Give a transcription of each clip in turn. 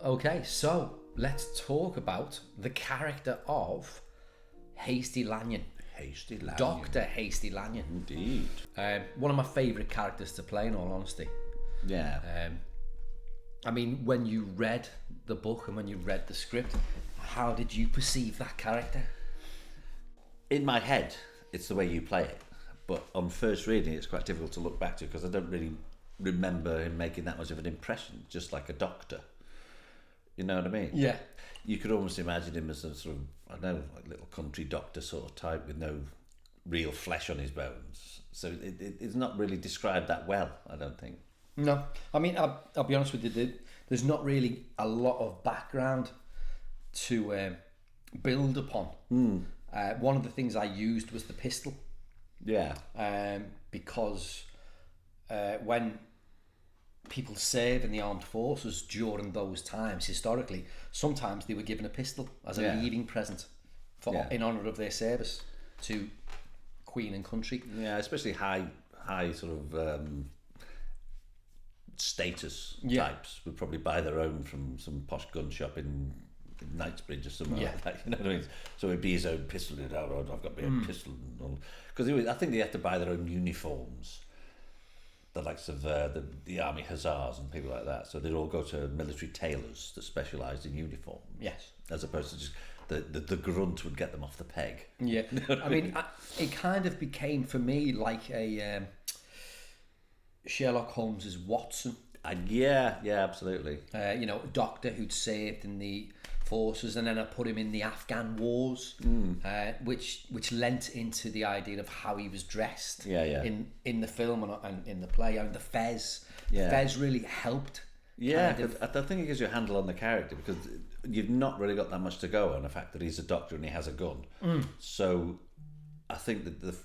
Okay, so let's talk about the character of Hasty Lanyon. Hasty Lanyon. Dr. Hasty Lanyon. Indeed. One of my favourite characters to play, in all honesty. Yeah. I mean, when you read the book and when you read the script, how did you perceive that character? In my head, it's the way you play it. But on first reading, it's quite difficult to look back to because I don't really remember him making that much of an impression, just like a doctor. You know what I mean? Yeah. You could almost imagine him as a sort of, I don't know, like little country doctor sort of type with no real flesh on his bones. So it's not really described that well, I don't think. No. I mean, I'll be honest with you, there's not really a lot of background to build upon. One of the things I used was the pistol. Yeah. Because when people serve in the armed forces during those times, historically, sometimes they were given a pistol as a leaving present in honour of their service to Queen and country. Yeah, especially high sort of status types would probably buy their own from some posh gun shop in Knightsbridge or somewhere like that. You know what I mean? So it'd be his own pistol. I've got my own pistol, because I think they had to buy their own uniforms. The likes of the Army Hussars and people like that. So they'd all go to military tailors that specialised in uniform. Yes. As opposed to just the grunt would get them off the peg. Yeah. I mean, it kind of became for me like a Sherlock Holmes's Watson. Yeah, absolutely. A doctor who'd served in the forces, and then I put him in the Afghan wars, which lent into the idea of how he was dressed in the film and in the play. I mean, the fez really helped. I think it gives you a handle on the character because you've not really got that much to go on the fact that he's a doctor and he has a gun. So I think that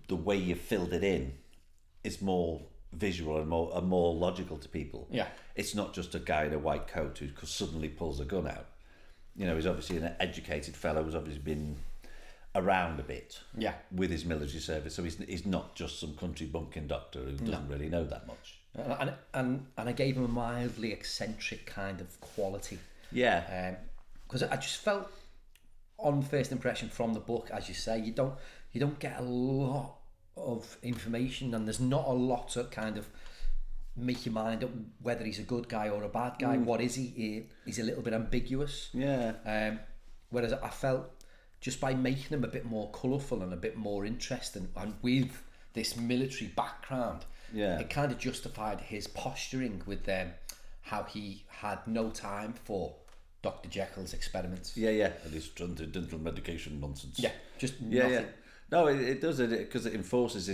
the way you filled it in is more visual and more logical to people. Yeah. It's not just a guy in a white coat who suddenly pulls a gun out. He's obviously an educated fellow who's obviously been around a bit with his military service. So he's not just some country bumpkin doctor who doesn't really know that much. And I gave him a mildly eccentric kind of quality. Yeah. Because I just felt, on first impression from the book, as you say, you don't get a lot of information, and there's not a lot to kind of make your mind up whether he's a good guy or a bad guy. What is he? He's a little bit ambiguous. Yeah. Whereas I felt just by making him a bit more colourful and a bit more interesting, and with this military background, it kind of justified his posturing with how he had no time for Dr. Jekyll's experiments. Yeah. And his transcendental medication nonsense. Yeah, just nothing. Yeah. No, it does it because it enforces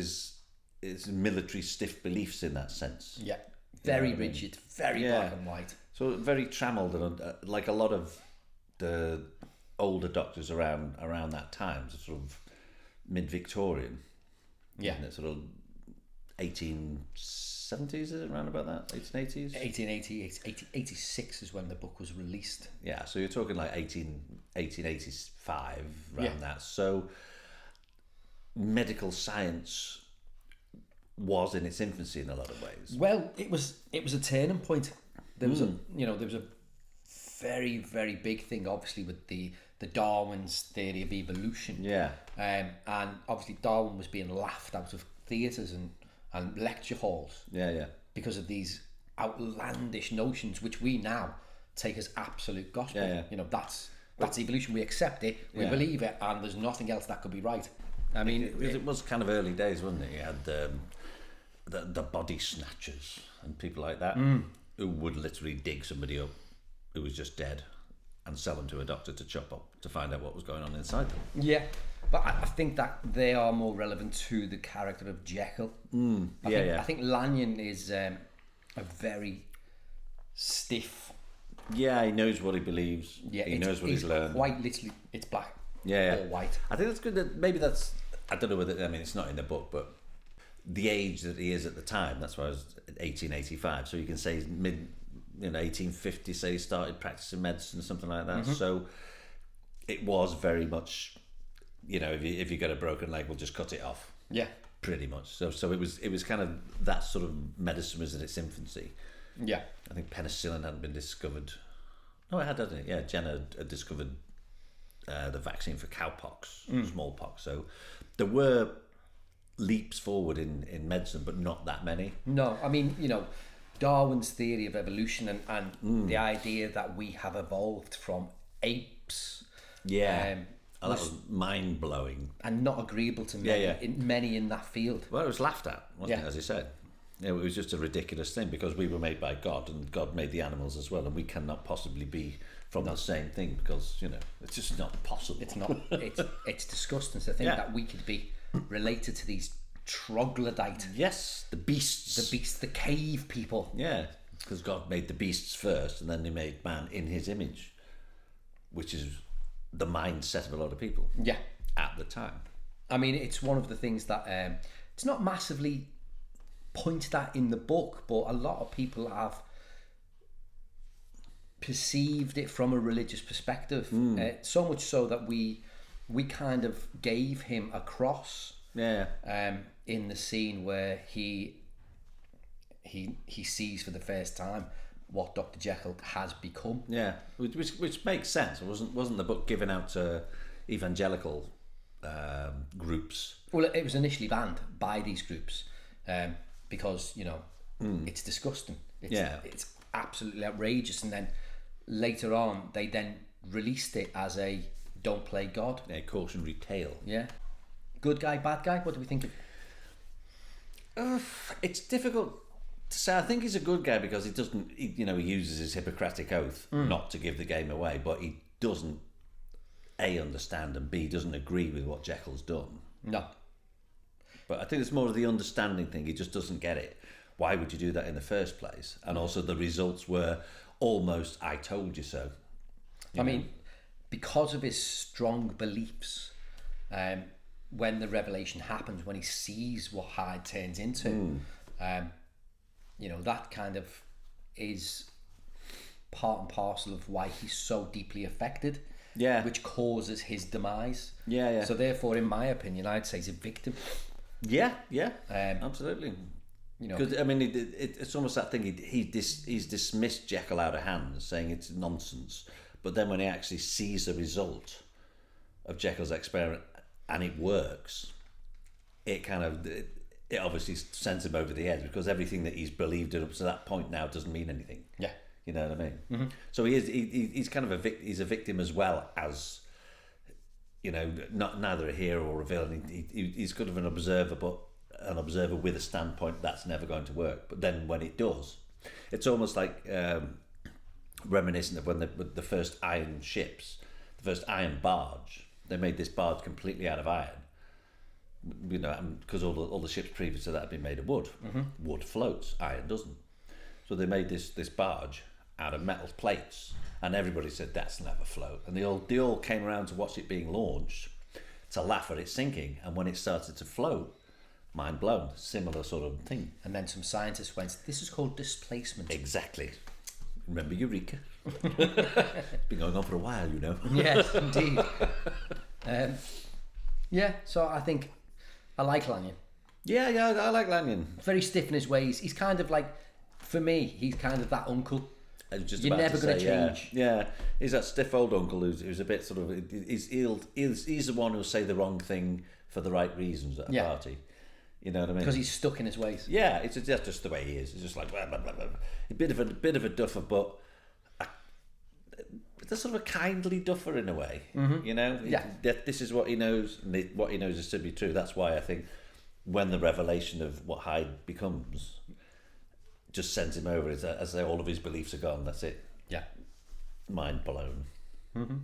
his military stiff beliefs in that sense. Yeah, very rigid, very black and white. So very trammelled, and like a lot of the older doctors around that time, sort of mid-Victorian. Yeah, sort of 1870s, is it around about that? 1880s? 86 is when the book was released. Yeah, so you're talking like 1885, around that. So medical science was in its infancy in a lot of ways. Well, it was a turning point. There was a very, very big thing, obviously, with the Darwin's theory of evolution. Yeah. And obviously Darwin was being laughed out of theatres and lecture halls. Yeah. Because of these outlandish notions, which we now take as absolute gospel. Yeah. That's evolution. We accept it, we believe it, and there's nothing else that could be right. I mean, it was kind of early days, wasn't it? You had the body snatchers and people like that who would literally dig somebody up who was just dead and sell them to a doctor to chop up to find out what was going on inside them. Yeah, but I think that they are more relevant to the character of Jekyll. I think Lanyon is a very stiff. Yeah, he knows what he believes. Yeah, he knows what he's learned. Quite literally, it's black. Yeah. Or white. I think that's good. I don't know whether, it's not in the book, but the age that he is at the time, that's why I was 1885. So you can say he's mid, 1850, say he started practicing medicine or something like that. So it was very much, if you got a broken leg, we'll just cut it off. Yeah. Pretty much. So it was kind of that sort of medicine was in its infancy. Yeah. I think penicillin hadn't been discovered. No, it had, hadn't it? Yeah, Jenner had discovered the vaccine for cowpox, smallpox. So there were leaps forward in medicine, but not that many. No, I mean, you know, Darwin's theory of evolution and the idea that we have evolved from apes. Yeah. That was mind-blowing. And not agreeable to many, many in that field. Well, it was laughed at, wasn't it, as he said. You know, it was just a ridiculous thing because we were made by God and God made the animals as well, and we cannot possibly be from the same thing because, you know, it's just not possible. It's not. It's disgusting to think that we could be related to these troglodyte. Yes, the beasts. The cave people. Yeah, because God made the beasts first and then he made man in his image, which is the mindset of a lot of people. Yeah. At the time. I mean, it's one of the things that it's not massively pointed at in the book, but a lot of people have perceived it from a religious perspective. So much so that we kind of gave him a cross. Yeah. In the scene where he sees for the first time what Dr. Jekyll has become. Yeah, which makes sense. It wasn't the book given out to evangelical groups? Well, it was initially banned by these groups because, you know, it's disgusting. It's absolutely outrageous. And then later on, they then released it as a don't play God. A cautionary tale. Yeah. Good guy, bad guy? What do we think of? It's difficult to say. I think he's a good guy because he doesn't, he uses his Hippocratic oath not to give the game away, but he doesn't, A, understand, and B, doesn't agree with what Jekyll's done. No. But I think it's more of the understanding thing. He just doesn't get it. Why would you do that in the first place? And also the results were almost, I told you so. I mean, because of his strong beliefs, when the revelation happens, when he sees what Hyde turns into, that kind of is part and parcel of why he's so deeply affected. Yeah. Which causes his demise. Yeah. So therefore, in my opinion, I'd say he's a victim. Yeah. Absolutely. Because I mean, it's almost that thing. He's dismissed Jekyll out of hand, saying it's nonsense. But then when he actually sees the result of Jekyll's experiment and it works, it obviously sends him over the edge because everything that he's believed up to that point now doesn't mean anything. Yeah. You know what I mean? Mm-hmm. So he's kind of he's a victim as well as, neither a hero or a villain. He's kind of an observer, but an observer with a standpoint that's never going to work. But then when it does, it's almost like reminiscent of when the first iron ships, the first iron barge, they made this barge completely out of iron. Because all the ships previous to that had been made of wood. Mm-hmm. Wood floats, iron doesn't. So they made this barge out of metal plates, and everybody said that's never float. And they all came around to watch it being launched, to laugh at it sinking. And when it started to float, mind blown, similar sort of thing. And then some scientists went, "This is called displacement." Exactly. Remember Eureka? It's been going on for a while, Yes, indeed. So I think I like Lanyon. Yeah, I like Lanyon. Very stiff in his ways. He's kind of like, for me, he's kind of that uncle. You're never going to change. Yeah, he's that stiff old uncle who's a bit sort of. He's the one who'll say the wrong thing for the right reasons at a party. You know what I mean? Because he's stuck in his ways. Yeah, that's just the way he is. It's just like blah, blah, blah, blah. A bit of a duffer, but a sort of a kindly duffer in a way. Mm-hmm. Yeah. This is what he knows, and what he knows is to be true. That's why I think when the revelation of what Hyde becomes just sends him over, as all of his beliefs are gone. That's it. Yeah. Mind blown. Mm-hmm.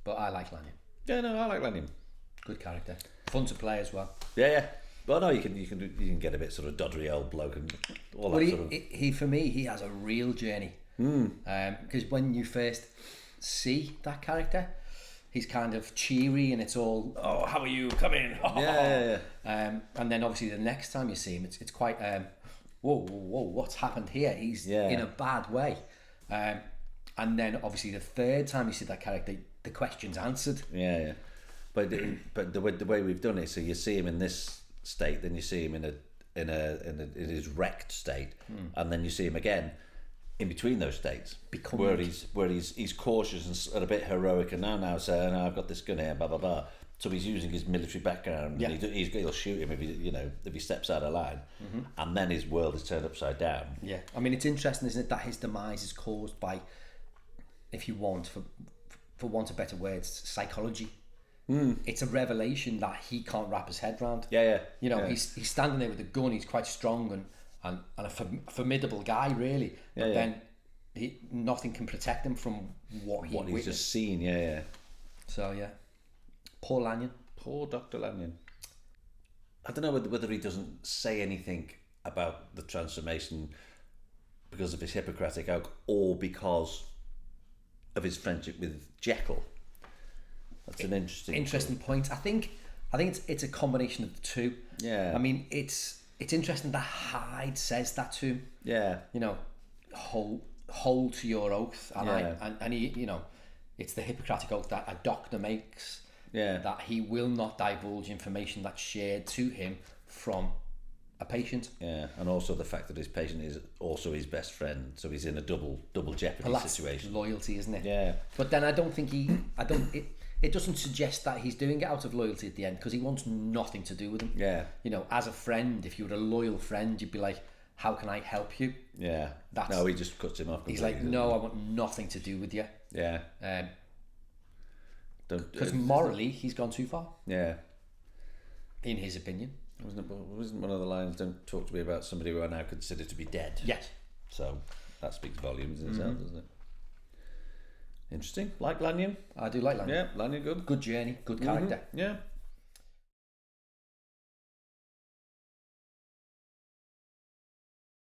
But I like Lanyon. Yeah, no, I like Lanyon. Good character. Fun to play as well. Yeah. Well, no, you can get a bit sort of doddery old bloke and all that sort of. He for me, he has a real journey. Because when you first see that character, he's kind of cheery and it's all, "Oh, how are you? Come in." Yeah. And then obviously the next time you see him, it's quite whoa, what's happened here? He's in a bad way. And then obviously the third time you see that character, the question's answered. But the way we've done it, so you see him in this state, then you see him in in his wrecked state, and then you see him again in between those states, where he's cautious and a bit heroic, and now saying, "I've got this gun here, blah blah blah." So he's using his military background. Yeah. He'll shoot him if he steps out of line, and then his world is turned upside down. Yeah, I mean, it's interesting, isn't it, that his demise is caused by, if you want, for want of better words, psychology. It's a revelation that he can't wrap his head around. Yeah. You know, he's standing there with a gun. He's quite strong and a formidable guy, really. But then nothing can protect him from what he's just seen. Yeah. So yeah, poor Lanyon. Poor Dr. Lanyon. I don't know whether he doesn't say anything about the transformation because of his Hippocratic oath or because of his friendship with Jekyll. That's an interesting point. I think it's a combination of the two. Yeah. I mean, it's interesting that Hyde says that to him. Yeah. You know, hold to your oath, and he, you know, it's the Hippocratic oath that a doctor makes. Yeah. That he will not divulge information that's shared to him from a patient. Yeah, and also the fact that his patient is also his best friend, so he's in a double jeopardy situation. Loyalty, isn't it? Yeah. But then I don't think it doesn't suggest that he's doing it out of loyalty at the end, because he wants nothing to do with him. Yeah. You know, as a friend, if you were a loyal friend, you'd be like, how can I help you? Yeah. No, he just cuts him off. He's like, no, I want nothing to do with you. Yeah. Because morally, he's gone too far. Yeah. In his opinion. Wasn't one of the lines, don't talk to me about somebody who I now consider to be dead? Yes. So that speaks volumes in itself, doesn't it? Interesting. Like Lanyon? I do like Lanyon. Yeah, Lanyon, good. Good journey, good character. Yeah.